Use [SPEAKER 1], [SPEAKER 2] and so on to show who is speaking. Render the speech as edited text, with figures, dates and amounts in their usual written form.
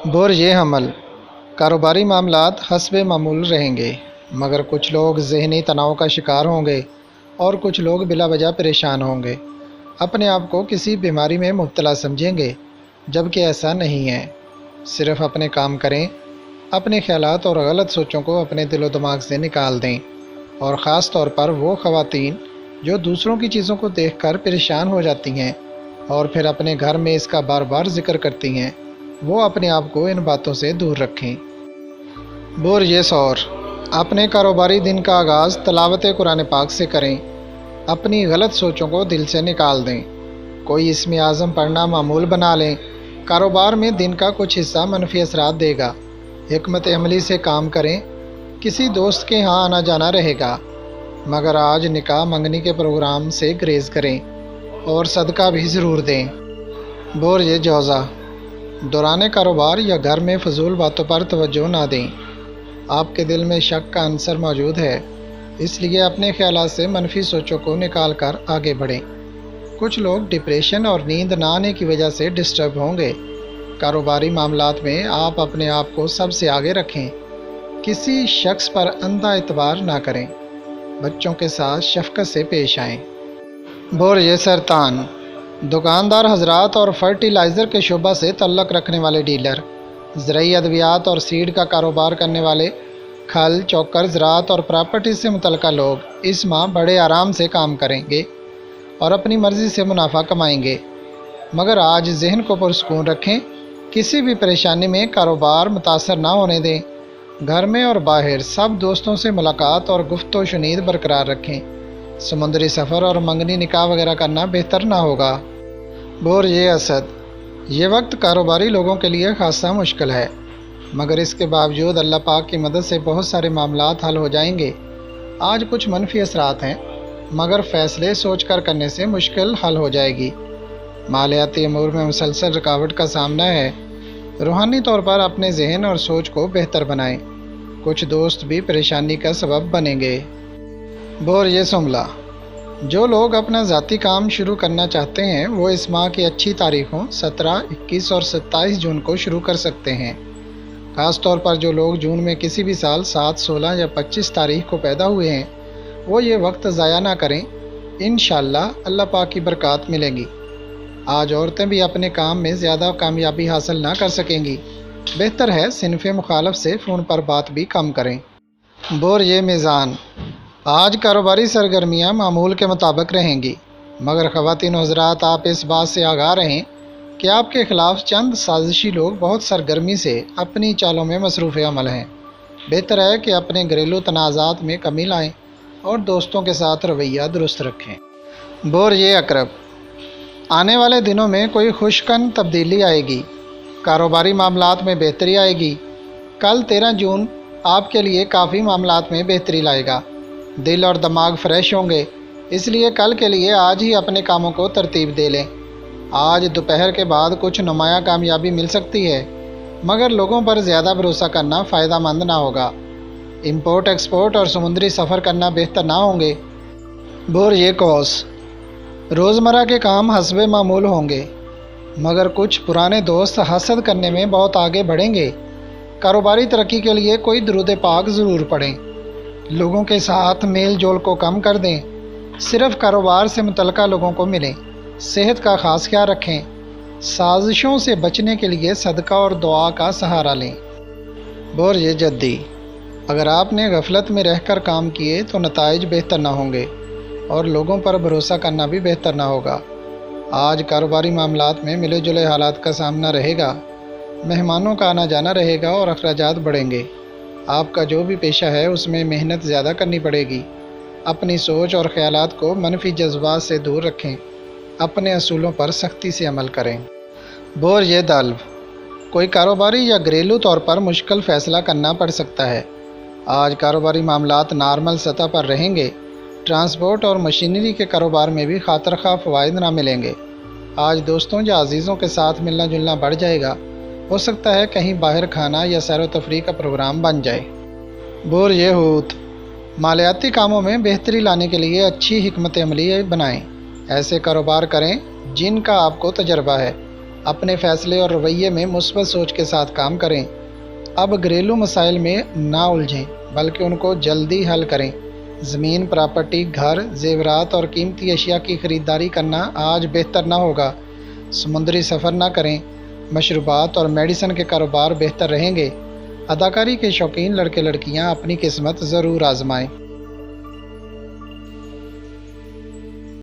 [SPEAKER 1] برج حمل کاروباری معاملات حسب معمول رہیں گے، مگر کچھ لوگ ذہنی تناؤ کا شکار ہوں گے اور کچھ لوگ بلا وجہ پریشان ہوں گے، اپنے آپ کو کسی بیماری میں مبتلا سمجھیں گے، جبکہ ایسا نہیں ہے۔ صرف اپنے کام کریں، اپنے خیالات اور غلط سوچوں کو اپنے دل و دماغ سے نکال دیں، اور خاص طور پر وہ خواتین جو دوسروں کی چیزوں کو دیکھ کر پریشان ہو جاتی ہیں اور پھر اپنے گھر میں اس کا بار بار ذکر کرتی ہیں، وہ اپنے آپ کو ان باتوں سے دور رکھیں۔ برج ثور اپنے کاروباری دن کا آغاز تلاوت قرآن پاک سے کریں، اپنی غلط سوچوں کو دل سے نکال دیں، کوئی اسم اعظم پڑھنا معمول بنا لیں۔ کاروبار میں دن کا کچھ حصہ منفی اثرات دے گا، حکمت عملی سے کام کریں، کسی دوست کے ہاں آنا جانا رہے گا، مگر آج نکاح منگنی کے پروگرام سے گریز کریں اور صدقہ بھی ضرور دیں۔ برج جوزا دوران کاروبار یا گھر میں فضول باتوں پر توجہ نہ دیں، آپ کے دل میں شک کا عنصر موجود ہے، اس لیے اپنے خیالات سے منفی سوچوں کو نکال کر آگے بڑھیں۔ کچھ لوگ ڈپریشن اور نیند نہ آنے کی وجہ سے ڈسٹرب ہوں گے۔ کاروباری معاملات میں آپ اپنے آپ کو سب سے آگے رکھیں، کسی شخص پر اندھا اعتبار نہ کریں، بچوں کے ساتھ شفقت سے پیش آئیں۔ برج سرطان دکاندار حضرات اور فرٹیلائزر کے شعبہ سے تعلق رکھنے والے ڈیلر، زرعی ادویات اور سیڈ کا کاروبار کرنے والے، کھل چوکر زراعت اور پراپرٹی سے متعلقہ لوگ اس ماہ بڑے آرام سے کام کریں گے اور اپنی مرضی سے منافع کمائیں گے، مگر آج ذہن کو پرسکون رکھیں، کسی بھی پریشانی میں کاروبار متاثر نہ ہونے دیں۔ گھر میں اور باہر سب دوستوں سے ملاقات اور گفت و شنید برقرار رکھیں، سمندری سفر اور منگنی نکاح وغیرہ کرنا بہتر نہ ہوگا۔ برج اسد یہ وقت کاروباری لوگوں کے لیے خاصا مشکل ہے، مگر اس کے باوجود اللہ پاک کی مدد سے بہت سارے معاملات حل ہو جائیں گے۔ آج کچھ منفی اثرات ہیں، مگر فیصلے سوچ کر کرنے سے مشکل حل ہو جائے گی۔ مالیاتی امور میں مسلسل رکاوٹ کا سامنا ہے، روحانی طور پر اپنے ذہن اور سوچ کو بہتر بنائیں، کچھ دوست بھی پریشانی کا سبب بنیں گے۔ برج شملہ جو لوگ اپنا ذاتی کام شروع کرنا چاہتے ہیں وہ اس ماہ کی اچھی تاریخوں 17، 21 اور 27 جون کو شروع کر سکتے ہیں۔ خاص طور پر جو لوگ جون میں کسی بھی سال 7، 16 یا 25 تاریخ کو پیدا ہوئے ہیں وہ یہ وقت ضائع نہ کریں، انشاءاللہ اللہ پاک کی برکات ملے گی۔ آج عورتیں بھی اپنے کام میں زیادہ کامیابی حاصل نہ کر سکیں گی، بہتر ہے صنف مخالف سے فون پر بات بھی کم کریں۔ برج میزان آج کاروباری سرگرمیاں معمول کے مطابق رہیں گی، مگر خواتین حضرات آپ اس بات سے آگاہ رہیں کہ آپ کے خلاف چند سازشی لوگ بہت سرگرمی سے اپنی چالوں میں مصروف عمل ہیں۔ بہتر ہے کہ اپنے گھریلو تنازعات میں کمی لائیں اور دوستوں کے ساتھ رویہ درست رکھیں۔ برج عقرب آنے والے دنوں میں کوئی خوشکن تبدیلی آئے گی، کاروباری معاملات میں بہتری آئے گی۔ کل 13 جون آپ کے لیے کافی معاملات میں بہتری لائے گا، دل اور دماغ فریش ہوں گے، اس لیے کل کے لیے آج ہی اپنے کاموں کو ترتیب دے لیں۔ آج دوپہر کے بعد کچھ نمایاں کامیابی مل سکتی ہے، مگر لوگوں پر زیادہ بھروسہ کرنا فائدہ مند نہ ہوگا۔ امپورٹ ایکسپورٹ اور سمندری سفر کرنا بہتر نہ ہوں گے۔ برج قوس روزمرہ کے کام حسب معمول ہوں گے، مگر کچھ پرانے دوست حسد کرنے میں بہت آگے بڑھیں گے۔ کاروباری ترقی کے لیے کوئی درود پاک ضرور پڑھیں، لوگوں کے ساتھ میل جول کو کم کر دیں، صرف کاروبار سے متعلقہ لوگوں کو ملیں، صحت کا خاص خیال رکھیں، سازشوں سے بچنے کے لیے صدقہ اور دعا کا سہارا لیں۔ برج جدی اگر آپ نے غفلت میں رہ کر کام کیے تو نتائج بہتر نہ ہوں گے اور لوگوں پر بھروسہ کرنا بھی بہتر نہ ہوگا۔ آج کاروباری معاملات میں ملے جلے حالات کا سامنا رہے گا، مہمانوں کا آنا جانا رہے گا اور اخراجات بڑھیں گے۔ آپ کا جو بھی پیشہ ہے اس میں محنت زیادہ کرنی پڑے گی۔ اپنی سوچ اور خیالات کو منفی جذبات سے دور رکھیں، اپنے اصولوں پر سختی سے عمل کریں۔ برج دلو کوئی کاروباری یا گھریلو طور پر مشکل فیصلہ کرنا پڑ سکتا ہے۔ آج کاروباری معاملات نارمل سطح پر رہیں گے، ٹرانسپورٹ اور مشینری کے کاروبار میں بھی خاطر خواہ فوائد نہ ملیں گے۔ آج دوستوں یا عزیزوں کے ساتھ ملنا جلنا بڑھ جائے گا، ہو سکتا ہے کہیں باہر کھانا یا سیر و تفریح کا پروگرام بن جائے۔ برج حوت مالیاتی کاموں میں بہتری لانے کے لیے اچھی حکمت عملی بنائیں، ایسے کاروبار کریں جن کا آپ کو تجربہ ہے، اپنے فیصلے اور رویے میں مثبت سوچ کے ساتھ کام کریں۔ اب گھریلو مسائل میں نہ الجھیں بلکہ ان کو جلدی حل کریں۔ زمین، پراپرٹی، گھر، زیورات اور قیمتی اشیاء کی خریداری کرنا آج بہتر نہ ہوگا۔ سمندری سفر نہ کریں۔ مشروبات اور میڈیسن کے کاروبار بہتر رہیں گے۔ اداکاری کے شوقین لڑکے لڑکیاں اپنی قسمت ضرور آزمائیں۔